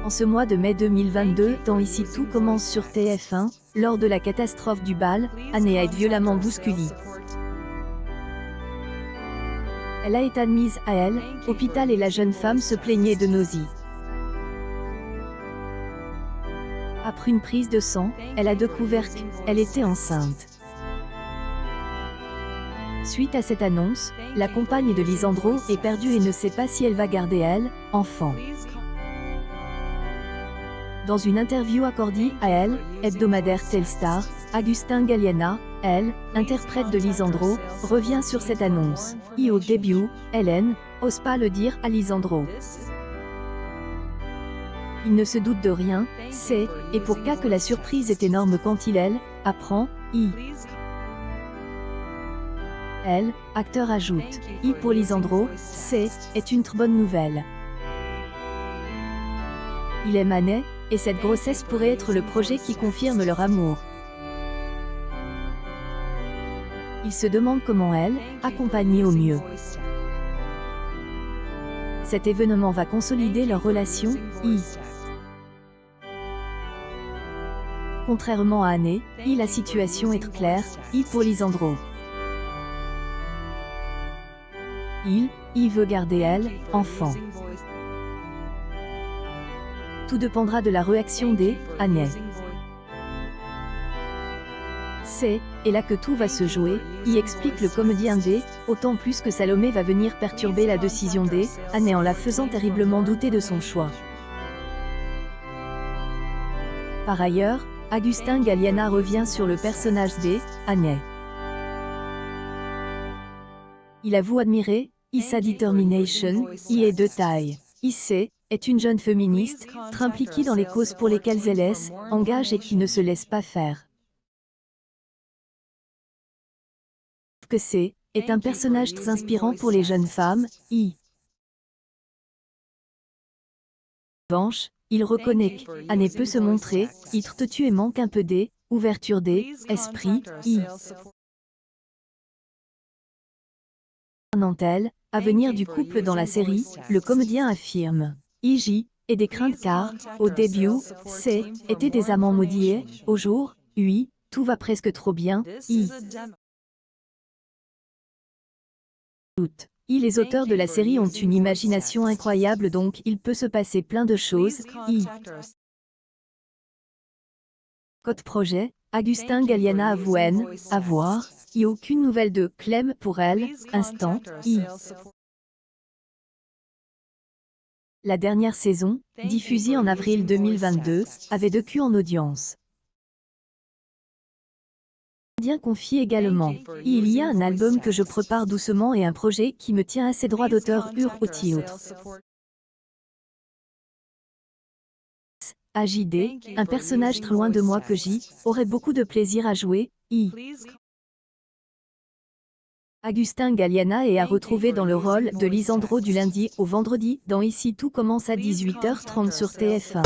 En ce mois de mai 2022, dans Ici tout commence sur TF1, lors de la catastrophe du bal, Anne a été violemment bousculée. Elle a été admise à l'hôpital et la jeune femme se plaignait de nausées. Après une prise de sang, elle a découvert qu'elle était enceinte. Suite à cette annonce, la compagne de Lisandro est perdue et ne sait pas si elle va garder l'enfant. Dans une interview accordée à hebdomadaire Telstar, Agustin Galliana, interprète de Lisandro, revient sur cette annonce. Et au début, Hélène n'ose pas le dire à Lisandro. Il ne se doute de rien, et pour que la surprise est énorme quand il apprend, acteur ajoute, pour Lisandro, est une très bonne nouvelle. Il aime Anne, et cette grossesse pourrait être le projet qui confirme leur amour. Il se demande comment accompagner au mieux. Cet événement va consolider leur relation, Contrairement à Anne, la situation est claire, pour Lisandro. Il veut garder l'enfant. Tout dépendra de la réaction d'Anne. C'est là que tout va se jouer, explique le comédien autant plus que Salomé va venir perturber la décision d'Anne en la faisant terriblement douter de son choix. Par ailleurs, Agustin Galliana revient sur le personnage d'Anne. Il avoue admirer sa determination, est de taille. Est une jeune féministe, très impliquée dans les causes pour lesquelles elle s'engage et qui ne se laisse pas faire. Que est un personnage très inspirant pour les jeunes femmes, En revanche, il reconnaît qu'Anne peut se montrer, très têtue et manque un peu d'ouverture d'esprit, Nantel, avenir du couple dans la série, le comédien affirme. Et des craintes car, au début, étaient des amants maudits au jour, tout va presque trop bien, Les auteurs de la série ont une imagination incroyable donc il peut se passer plein de choses, Côté projet, Agustin Galliana avoue avoir, aucune nouvelle de Clem pour instant, La dernière saison, diffusée en avril 2022, avait vécu en audience. Bien confié également. Il y a un album que je prépare doucement et un projet qui me tient à ses droits d'auteur au titre. AJD, un personnage très loin de moi que aurait beaucoup de plaisir à jouer, Agustin Galliana est à retrouver dans le rôle de Lisandro du lundi au vendredi, dans Ici tout commence à 18h30 sur TF1.